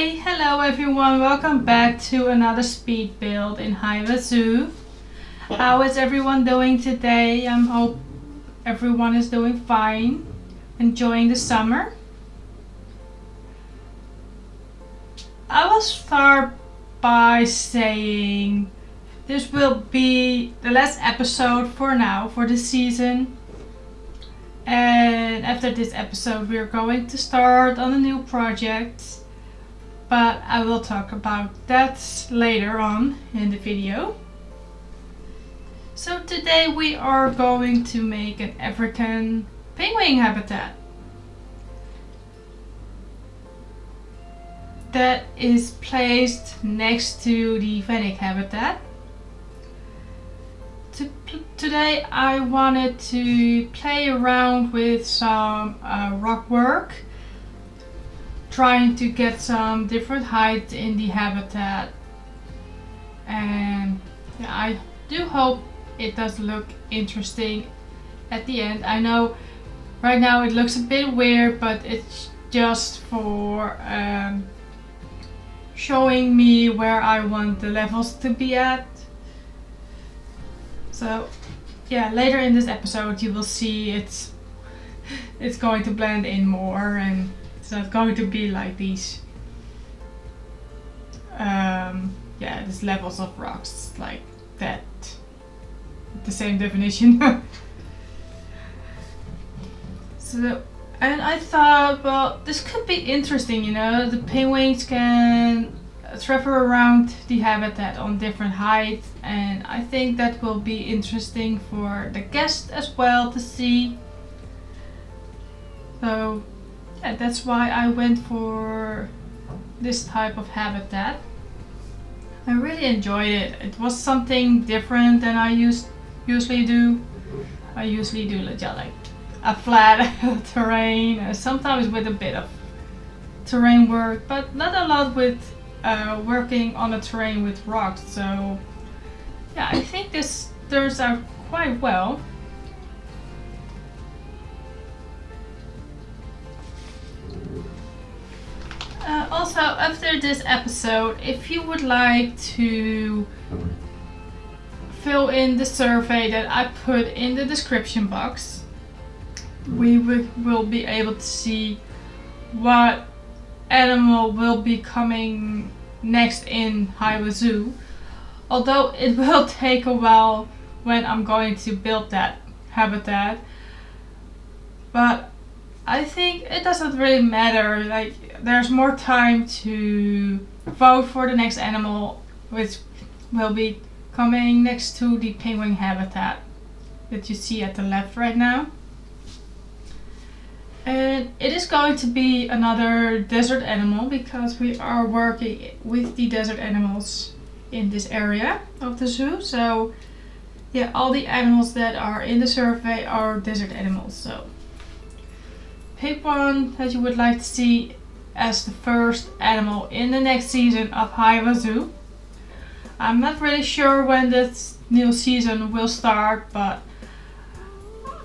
Hey, hello everyone, welcome back to another speed build in Heiwa Zoo. How is everyone doing today? I hope everyone is doing fine, enjoying the summer. I will start by saying this will be the last episode for now, for this season. And after this episode we are going to start on a new project. But I will talk about that later on in the video. So today we are going to make an African penguin habitat. That is placed next to the fennec habitat. Today I wanted to play around with some rock work, trying to get some different height in the habitat, and yeah, I do hope it does look interesting at the end. I know right now it looks a bit weird, but it's just for showing me where I want the levels to be at. So yeah, later in this episode you will see it's going to blend in more, and it's not going to be like these these levels of rocks like that. The same definition. So, and I thought, well, this could be interesting, you know, the penguins can travel around the habitat on different heights, and I think that will be interesting for the guests as well to see. So yeah, that's why I went for this type of habitat. I really enjoyed it. It was something different than I usually do. I usually do like a flat terrain, sometimes with a bit of terrain work, but not a lot with working on a terrain with rocks. So yeah, I think this turns out quite well. Also, after this episode, if you would like to fill in the survey that I put in the description box, we will be able to see what animal will be coming next in Heiwa Zoo. Although it will take a while when I'm going to build that habitat, but I think it doesn't really matter. Like, there's more time to vote for the next animal, which will be coming next to the penguin habitat that you see at the left right now. And it is going to be another desert animal, because we are working with the desert animals in this area of the zoo. So yeah, all the animals that are in the survey are desert animals. So pick one that you would like to see as the first animal in the next season of Heiwa Zoo. I'm not really sure when this new season will start, but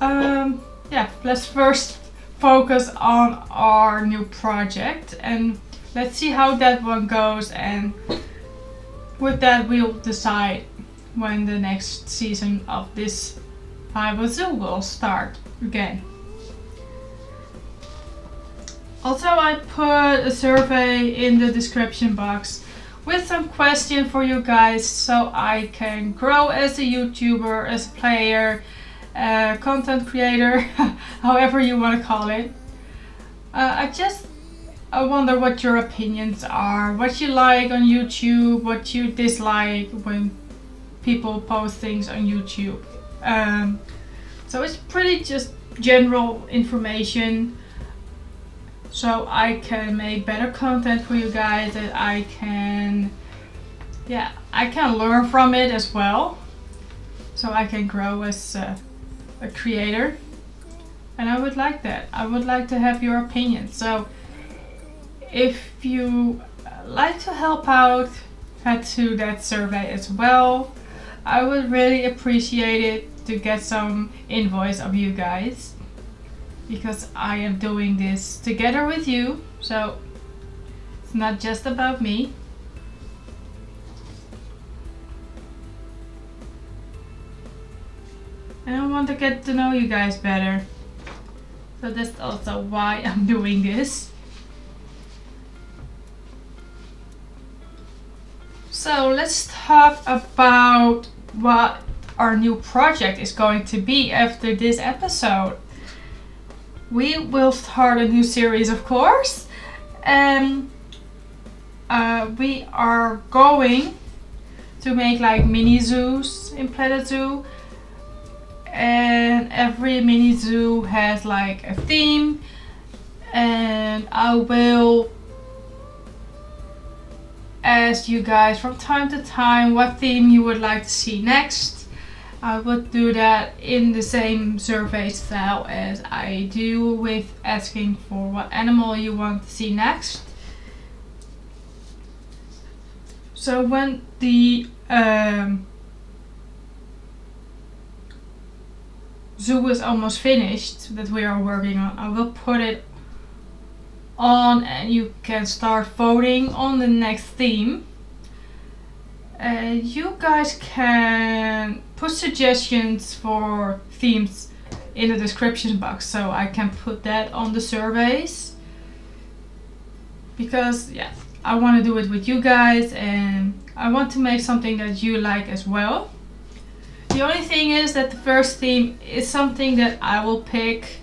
yeah, let's first focus on our new project and let's see how that one goes, and with that we'll decide when the next season of this Heiwa Zoo will start again. Also, I put a survey in the description box with some questions for you guys, so I can grow as a YouTuber, as a player, content creator, however you want to call it. I wonder what your opinions are, what you like on YouTube, what you dislike when people post things on YouTube. So it's pretty just general information, so I can make better content for you guys, that I can learn from it as well, so I can grow as a creator. And I would like that. I would like to have your opinion. So if you like to help out, head to that survey as well. I would really appreciate it to get some invoice of you guys, because I am doing this together with you. So it's not just about me. And I want to get to know you guys better. So that's also why I'm doing this. So let's talk about what our new project is going to be after this episode. We will start a new series, of course. We are going to make like mini zoos in Planet Zoo. And every mini zoo has like a theme. And I will ask you guys from time to time what theme you would like to see next. I would do that in the same survey style as I do with asking for what animal you want to see next. So when the zoo is almost finished that we are working on, I will put it on and you can start voting on the next theme. You guys can put suggestions for themes in the description box so I can put that on the surveys. Because yeah, I want to do it with you guys and I want to make something that you like as well. The only thing is that the first theme is something that I will pick.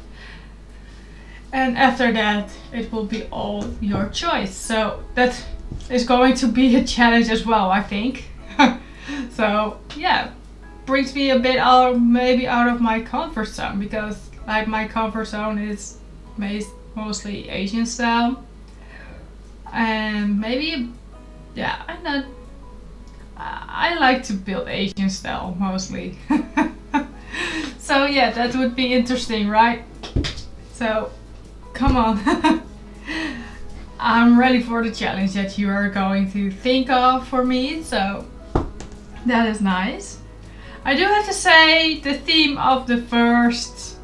And after that, it will be all your choice. So that is going to be a challenge as well, I think. So yeah, brings me a bit out of my comfort zone, because like my comfort zone is mostly Asian style. And maybe, yeah, I like to build Asian style mostly. So yeah, that would be interesting, right? So come on. I'm ready for the challenge that you are going to think of for me, so that is nice. I do have to say the theme of the first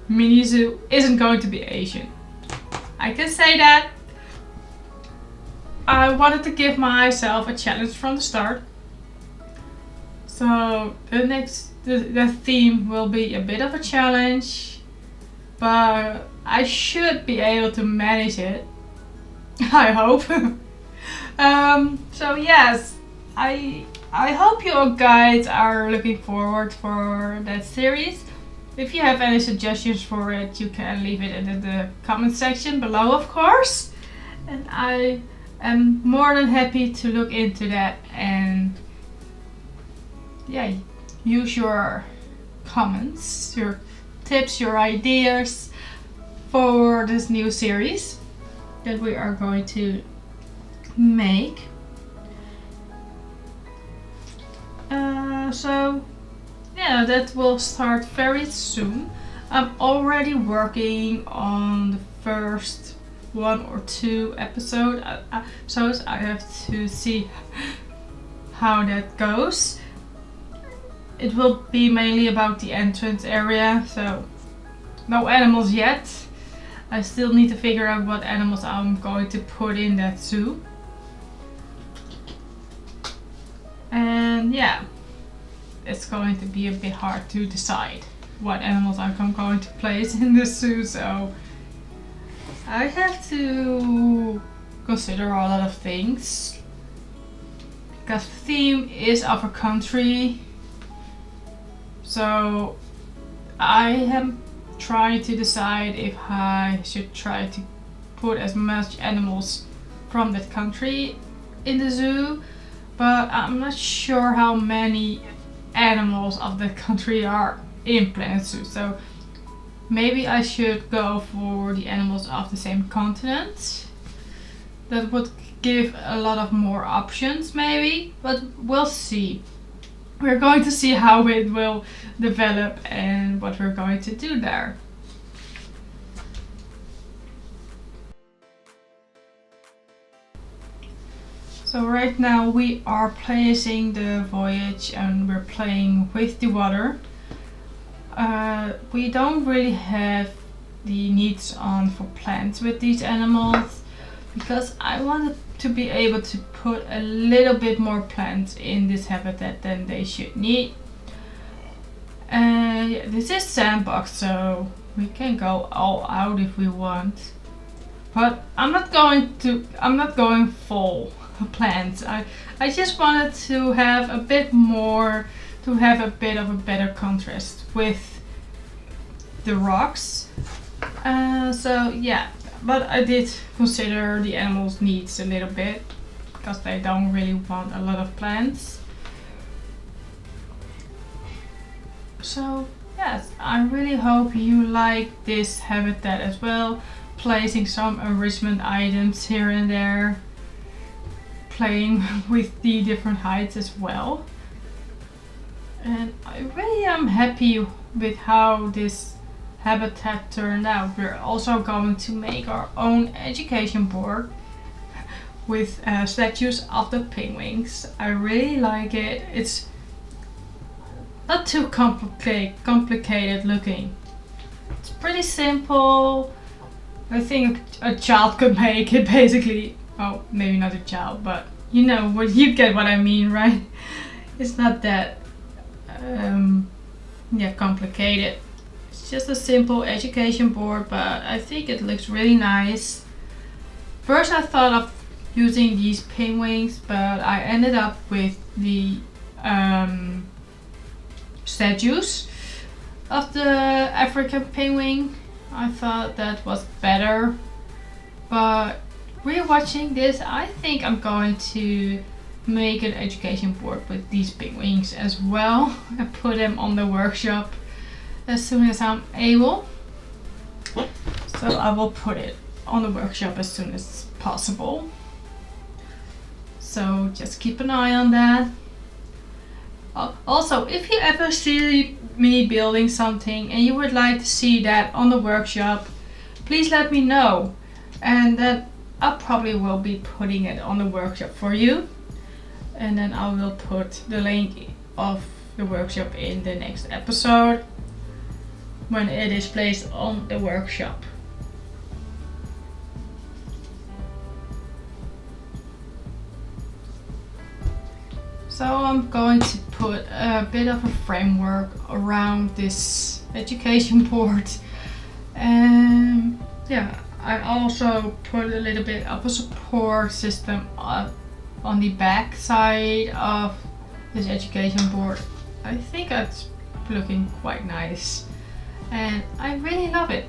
mini zoo isn't going to be Asian. I can say that. I wanted to give myself a challenge from the start. So the theme will be a bit of a challenge, but I should be able to manage it. I hope. So yes, I hope you guys are looking forward for that series. If you have any suggestions for it, you can leave it in the comment section below, of course. And I am more than happy to look into that and yeah, use your comments, your tips, your ideas for this new series that we are going to make. So yeah, that will start very soon. I'm already working on the first 1 or 2 episodes. I have to see how that goes. It will be mainly about the entrance area, so no animals yet. I still need to figure out what animals I'm going to put in that zoo. And yeah, it's going to be a bit hard to decide what animals I'm going to place in the zoo, so I have to consider a lot of things. Because the theme is of a country, so I am trying to decide if I should try to put as much animals from that country in the zoo, but I'm not sure how many animals of that country are in Planet Zoo. So maybe I should go for the animals of the same continent. That would give a lot of more options maybe, but we'll see. We're going to see how it will develop and what we're going to do there. So right now we are placing the voyage and we're playing with the water. We don't really have the needs on for plants with these animals, because I wanted to be able to put a little bit more plants in this habitat than they should need. And yeah, this is sandbox, so we can go all out if we want. But I'm not going full plants. I just wanted to have a bit more, to have a bit of a better contrast with the rocks. So yeah, but I did consider the animals' needs a little bit because they don't really want a lot of plants. So yes, I really hope you like this habitat as well, placing some enrichment items here and there, playing with the different heights as well. And I really am happy with how this habitat turned out. We're also going to make our own education board with statues of the penguins. I really like it. It's not too complicated looking. It's pretty simple. I think a child could make it basically. Oh, maybe not a child, but you know what, you get what I mean, right? It's not that complicated. It's just a simple education board, but I think it looks really nice. First I thought of using these penguins, but I ended up with the statues of the African penguin. I thought that was better, but rewatching this, I think I'm going to make an education board with these penguins as well and put them on the workshop as soon as I'm able. So I will put it on the workshop as soon as possible. So just keep an eye on that. Also, if you ever see me building something and you would like to see that on the workshop, please let me know, and then I probably will be putting it on the workshop for you, and then I will put the link of the workshop in the next episode when it is placed on the workshop. So I'm going to put a bit of a framework around this education board, and yeah, I also put a little bit of a support system on the back side of this education board. I think that's looking quite nice and I really love it.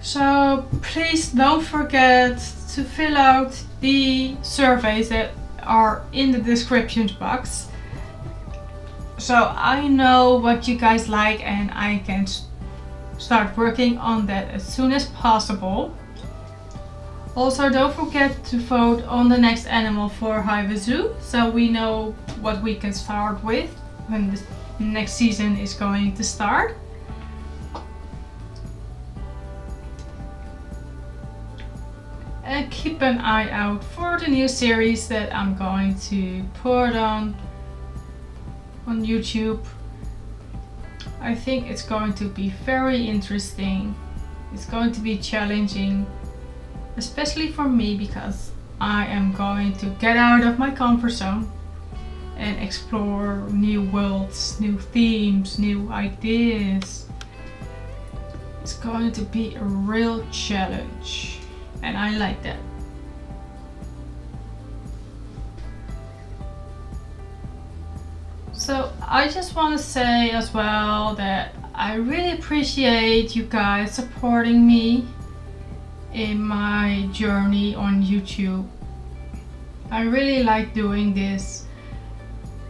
So please don't forget to fill out the surveys that are in the description box, so I know what you guys like and I can start working on that as soon as possible. Also, don't forget to vote on the next animal for Heiwa Zoo, so we know what we can start with when the next season is going to start. And keep an eye out for the new series that I'm going to put on YouTube. I think it's going to be very interesting. It's going to be challenging, especially for me, because I am going to get out of my comfort zone and explore new worlds, new themes, new ideas. It's going to be a real challenge. And I like that. So I just want to say as well that I really appreciate you guys supporting me in my journey on YouTube. I really like doing this,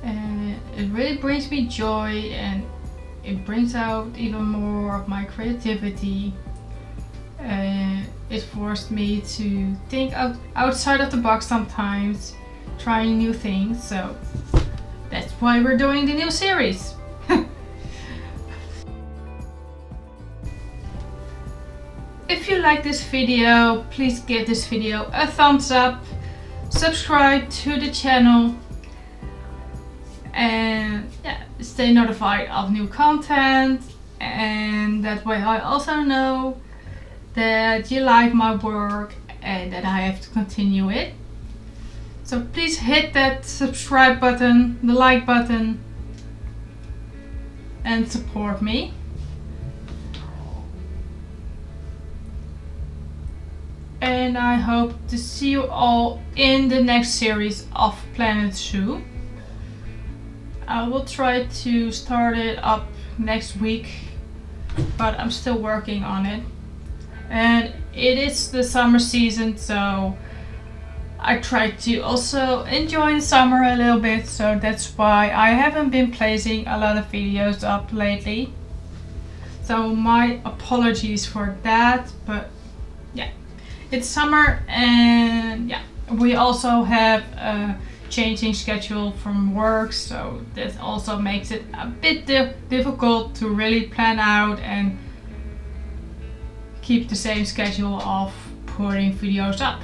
and it really brings me joy, and it brings out even more of my creativity. It forced me to think outside of the box sometimes, trying new things, so that's why we're doing the new series. if you like this video, please give this video a thumbs up, subscribe to the channel, and yeah, stay notified of new content, and that way I also know that you like my work and that I have to continue it. So please hit that subscribe button, the like button, and support me. And I hope to see you all in the next series of Planet Zoo. I will try to start it up next week, but I'm still working on it. And it is the summer season, so I try to also enjoy the summer a little bit, so that's why I haven't been placing a lot of videos up lately. So my apologies for that, but yeah, it's summer, and yeah, we also have a changing schedule from work, so that also makes it a bit difficult to really plan out and keep the same schedule of putting videos up.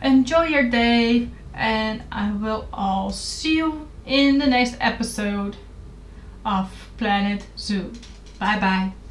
Enjoy your day, and I will all see you in the next episode of Planet Zoo. Bye bye.